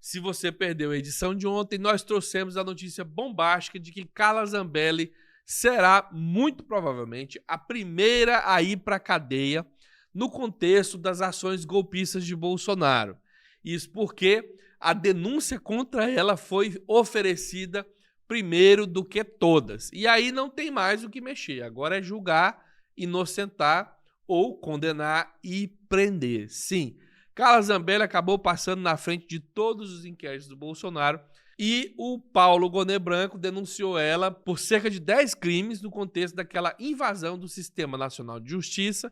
Se você perdeu a edição de ontem, nós trouxemos a notícia bombástica de que Carla Zambelli será, muito provavelmente, a primeira a ir para a cadeia no contexto das ações golpistas de Bolsonaro. Isso porque a denúncia contra ela foi oferecida primeiro do que todas. E aí não tem mais o que mexer. Agora é julgar, inocentar ou condenar e prender. Sim, Carla Zambelli acabou passando na frente de todos os inquéritos do Bolsonaro e o Paulo Gonet Branco denunciou ela por cerca de 10 crimes no contexto daquela invasão do Sistema Nacional de Justiça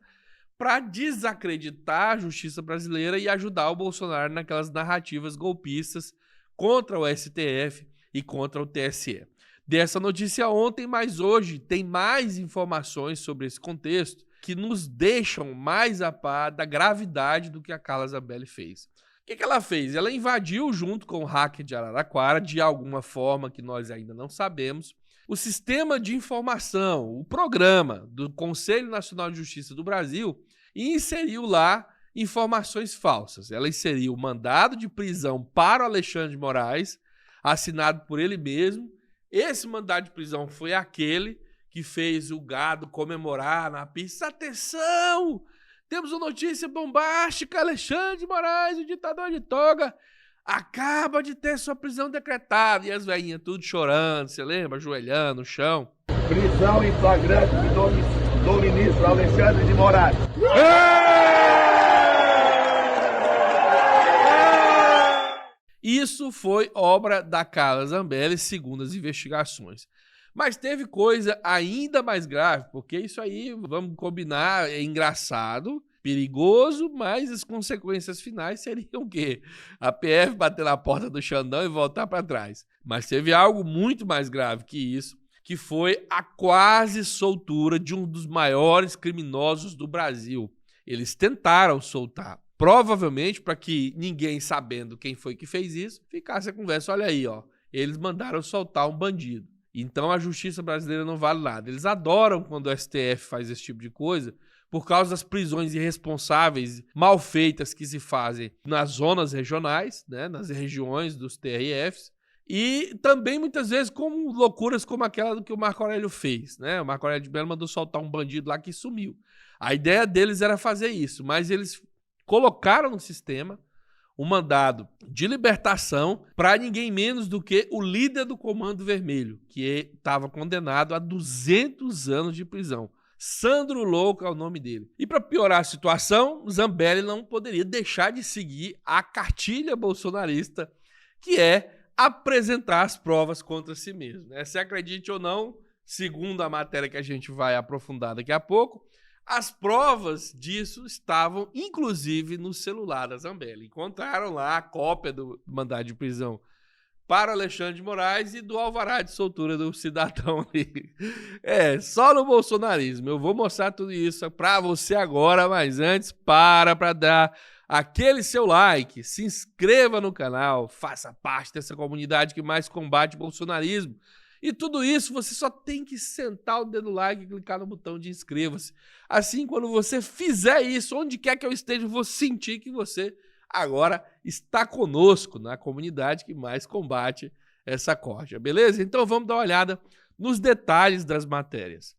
para desacreditar a justiça brasileira e ajudar o Bolsonaro naquelas narrativas golpistas contra o STF e contra o TSE. Dessa notícia ontem, mas hoje tem mais informações sobre esse contexto que nos deixam mais a par da gravidade do que a Carla Zambelli fez. O que ela fez? Ela invadiu, junto com o hacker de Araraquara, de alguma forma que nós ainda não sabemos, o sistema de informação, o programa do Conselho Nacional de Justiça do Brasil e inseriu lá informações falsas. Ela inseriu o mandado de prisão para o Alexandre de Moraes, assinado por ele mesmo. Esse mandado de prisão foi aquele que fez o gado comemorar na pista. Atenção! Temos uma notícia bombástica. Alexandre de Moraes, o ditador de toga, acaba de ter sua prisão decretada. E as velhinhas tudo chorando, você lembra? Ajoelhando no chão. Prisão em flagrante do ministro Alexandre de Moraes. Isso foi obra da Carla Zambelli, segundo as investigações. Mas teve coisa ainda mais grave, porque isso aí, vamos combinar, é engraçado, perigoso, mas as consequências finais seriam o quê? A PF bater na porta do Xandão e voltar para trás. Mas teve algo muito mais grave que isso, que foi a quase soltura de um dos maiores criminosos do Brasil. Eles tentaram soltar, provavelmente para que ninguém sabendo quem foi que fez isso, ficasse a conversa, olha aí, ó, eles mandaram soltar um bandido. Então a justiça brasileira não vale nada. Eles adoram quando o STF faz esse tipo de coisa por causa das prisões irresponsáveis, mal feitas que se fazem nas zonas regionais, né, nas regiões dos TRFs, e também muitas vezes com loucuras como aquela que o Marco Aurélio fez. Né? O Marco Aurélio de Mello mandou soltar um bandido lá que sumiu. A ideia deles era fazer isso, mas eles colocaram no sistema um mandado de libertação para ninguém menos do que o líder do Comando Vermelho, que estava condenado a 200 anos de prisão. Sandro Louco é o nome dele. E para piorar a situação, Zambelli não poderia deixar de seguir a cartilha bolsonarista, que é apresentar as provas contra si mesmo. Né? Se acredite ou não, segundo a matéria que a gente vai aprofundar daqui a pouco, as provas disso estavam, inclusive, no celular da Zambelli. Encontraram lá a cópia do mandado de prisão para Alexandre de Moraes e do alvará de soltura do cidadão ali. Só no bolsonarismo. Eu vou mostrar tudo isso para você agora, mas antes, para dar aquele seu like, se inscreva no canal, faça parte dessa comunidade que mais combate o bolsonarismo. E tudo isso você só tem que sentar o dedo no like e clicar no botão de inscreva-se. Assim, quando você fizer isso, onde quer que eu esteja, eu vou sentir que você agora está conosco na comunidade que mais combate essa corja, beleza? Então vamos dar uma olhada nos detalhes das matérias.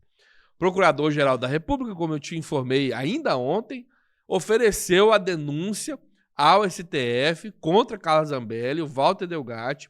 O Procurador-Geral da República, como eu te informei ainda ontem, ofereceu a denúncia ao STF contra Carla Zambelli, o Walter Delgatti,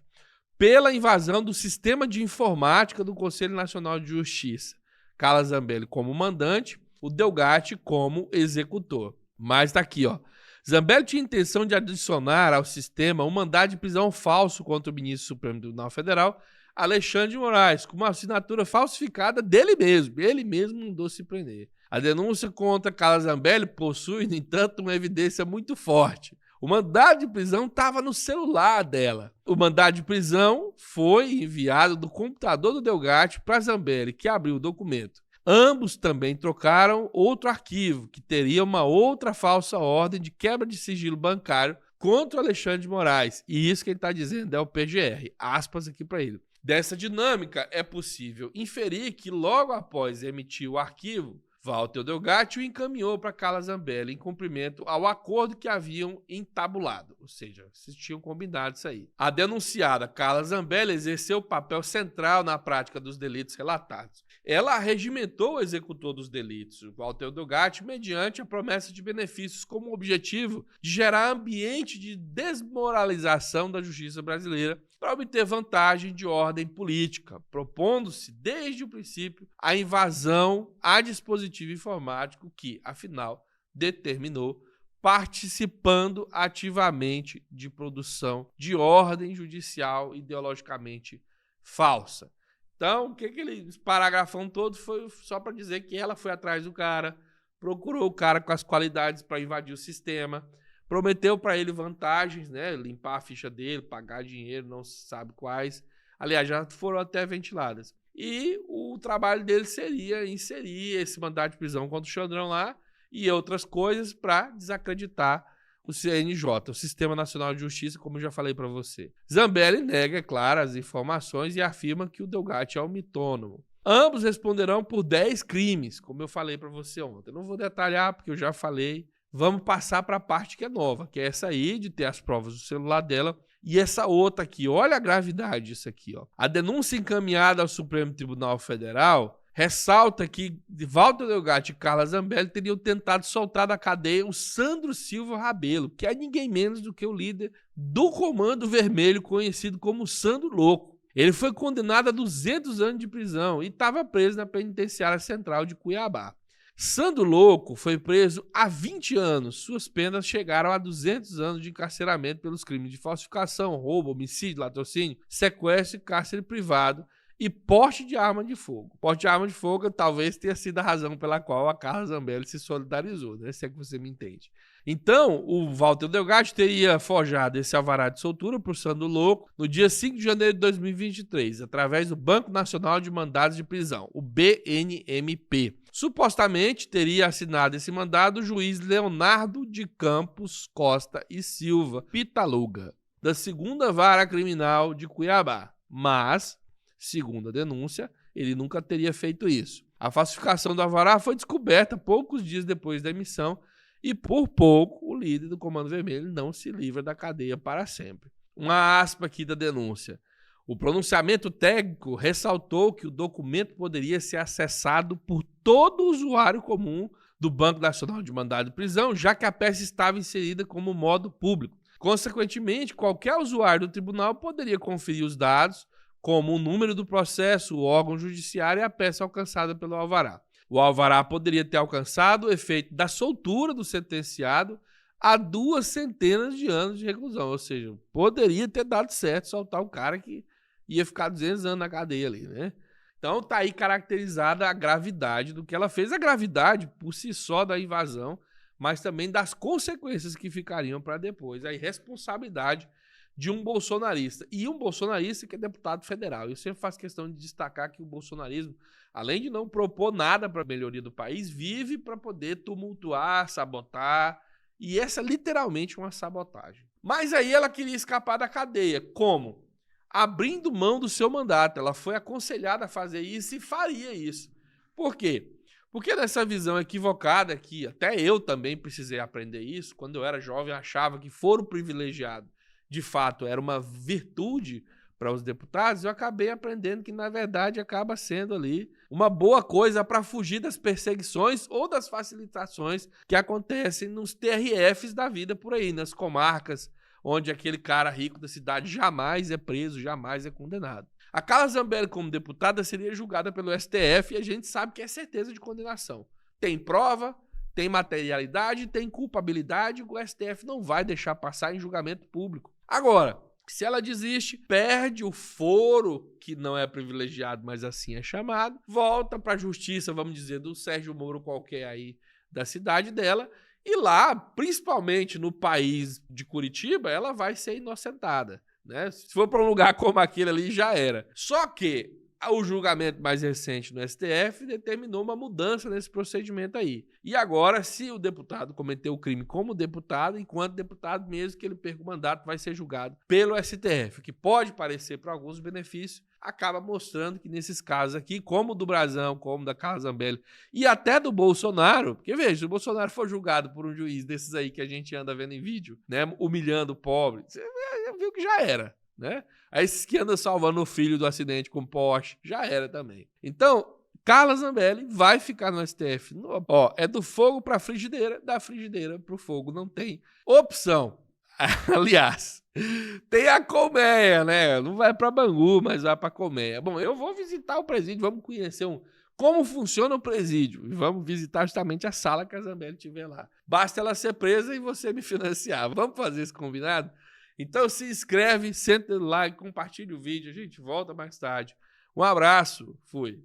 pela invasão do sistema de informática do Conselho Nacional de Justiça. Carla Zambelli como mandante, o Delgatti como executor. Mas tá aqui, ó. Zambelli tinha intenção de adicionar ao sistema um mandado de prisão falso contra o ministro Supremo Tribunal Federal, Alexandre de Moraes, com uma assinatura falsificada dele mesmo. Ele mesmo mandou se prender. A denúncia contra Carla Zambelli possui, no entanto, uma evidência muito forte. O mandado de prisão estava no celular dela. O mandado de prisão foi enviado do computador do Delgatti para Zambelli, que abriu o documento. Ambos também trocaram outro arquivo, que teria uma outra falsa ordem de quebra de sigilo bancário contra o Alexandre de Moraes. E isso que ele está dizendo é o PGR. Aspas aqui para ele. Dessa dinâmica, é possível inferir que logo após emitir o arquivo, Walter Delgatti o encaminhou para Carla Zambelli em cumprimento ao acordo que haviam entabulado, ou seja, vocês tinham combinado isso aí. A denunciada Carla Zambelli exerceu papel central na prática dos delitos relatados. Ela regimentou o executor dos delitos, Walter Delgatti, mediante a promessa de benefícios como objetivo de gerar ambiente de desmoralização da justiça brasileira para obter vantagem de ordem política, propondo-se, desde o princípio, a invasão a dispositivo informático que, afinal, determinou, participando ativamente de produção de ordem judicial ideologicamente falsa. Então, esse paragrafão todo foi só para dizer que ela foi atrás do cara, procurou o cara com as qualidades para invadir o sistema, prometeu para ele vantagens, né? Limpar a ficha dele, pagar dinheiro, não se sabe quais. Aliás, já foram até ventiladas. E o trabalho dele seria inserir esse mandado de prisão contra o Xandrão lá e outras coisas para desacreditar o CNJ, o Sistema Nacional de Justiça, como eu já falei para você. Zambelli nega, é claro, as informações e afirma que o Delgatti é um mitônomo. Ambos responderão por 10 crimes, como eu falei para você ontem. Eu não vou detalhar porque eu já falei. Vamos passar para a parte que é nova, que é essa aí de ter as provas do celular dela. E essa outra aqui, olha a gravidade disso aqui, ó. A denúncia encaminhada ao Supremo Tribunal Federal ressalta que Walter Delgatti e Carla Zambelli teriam tentado soltar da cadeia o Sandro Silva Rabelo, que é ninguém menos do que o líder do Comando Vermelho, conhecido como Sandro Louco. Ele foi condenado a 200 anos de prisão e estava preso na penitenciária central de Cuiabá. Sandro Louco foi preso há 20 anos. Suas penas chegaram a 200 anos de encarceramento pelos crimes de falsificação, roubo, homicídio, latrocínio, sequestro, cárcere privado e porte de arma de fogo. Porte de arma de fogo talvez tenha sido a razão pela qual a Carla Zambelli se solidarizou, né? Se é que você me entende. Então, o Walter Delgatti teria forjado esse alvará de soltura por Sandro Louco no dia 5 de janeiro de 2023, através do Banco Nacional de Mandados de Prisão, o BNMP. Supostamente teria assinado esse mandado o juiz Leonardo de Campos Costa e Silva Pitaluga, da 2ª Vara Criminal de Cuiabá. Mas, segundo a denúncia, ele nunca teria feito isso. A falsificação do alvará foi descoberta poucos dias depois da emissão e, por pouco, o líder do Comando Vermelho não se livra da cadeia para sempre. Uma aspa aqui da denúncia. O pronunciamento técnico ressaltou que o documento poderia ser acessado por todo usuário comum do Banco Nacional de Mandado de Prisão, já que a peça estava inserida como modo público. Consequentemente, qualquer usuário do tribunal poderia conferir os dados, como o número do processo, o órgão judiciário e a peça alcançada pelo alvará. O alvará poderia ter alcançado o efeito da soltura do sentenciado a 2 centenas de anos de reclusão. Ou seja, poderia ter dado certo soltar o cara que ia ficar 200 anos na cadeia ali, né? Então tá aí caracterizada a gravidade do que ela fez. A gravidade por si só da invasão, mas também das consequências que ficariam para depois. A irresponsabilidade de um bolsonarista. E um bolsonarista que é deputado federal. Eu sempre faço questão de destacar que o bolsonarismo, além de não propor nada para a melhoria do país, vive para poder tumultuar, sabotar. E essa é literalmente uma sabotagem. Mas aí ela queria escapar da cadeia. Como? Abrindo mão do seu mandato. Ela foi aconselhada a fazer isso e faria isso. Por quê? Porque nessa visão equivocada que até eu também precisei aprender isso, quando eu era jovem achava que foro privilegiado de fato era uma virtude para os deputados, eu acabei aprendendo que na verdade acaba sendo ali uma boa coisa para fugir das perseguições ou das facilitações que acontecem nos TRFs da vida por aí, nas comarcas, onde aquele cara rico da cidade jamais é preso, jamais é condenado. A Carla Zambelli, como deputada, seria julgada pelo STF e a gente sabe que é certeza de condenação. Tem prova, tem materialidade, tem culpabilidade, o STF não vai deixar passar em julgamento público. Agora, se ela desiste, perde o foro, que não é privilegiado, mas assim é chamado, volta para a justiça, vamos dizer, do Sérgio Moro qualquer aí da cidade dela, e lá, principalmente no país de Curitiba, ela vai ser inocentada, né? Se for para um lugar como aquele ali, já era. Só que O julgamento mais recente no STF determinou uma mudança nesse procedimento aí. E agora, se o deputado cometeu o crime como deputado, enquanto deputado, mesmo que ele perca o mandato, vai ser julgado pelo STF, o que pode parecer para alguns benefícios, acaba mostrando que nesses casos aqui, como o do Brazão, como da Carla Zambelli e até do Bolsonaro, porque veja, se o Bolsonaro for julgado por um juiz desses aí que a gente anda vendo em vídeo, né, humilhando o pobre, você viu que já era, né? Aí esses que andam salvando o filho do acidente com Porsche, já era também. Então, Carla Zambelli vai ficar no STF. Ó, é do fogo para a frigideira, da frigideira para o fogo. Não tem opção. Aliás, tem a colmeia, né? Não vai para Bangu, mas vai para a colmeia. Bom, eu vou visitar o presídio, vamos conhecer como funciona o presídio. E vamos visitar justamente a sala que a Zambelli tiver lá. Basta ela ser presa e você me financiar. Vamos fazer esse combinado? Então se inscreve, senta o like, compartilha o vídeo. A gente volta mais tarde. Um abraço. Fui.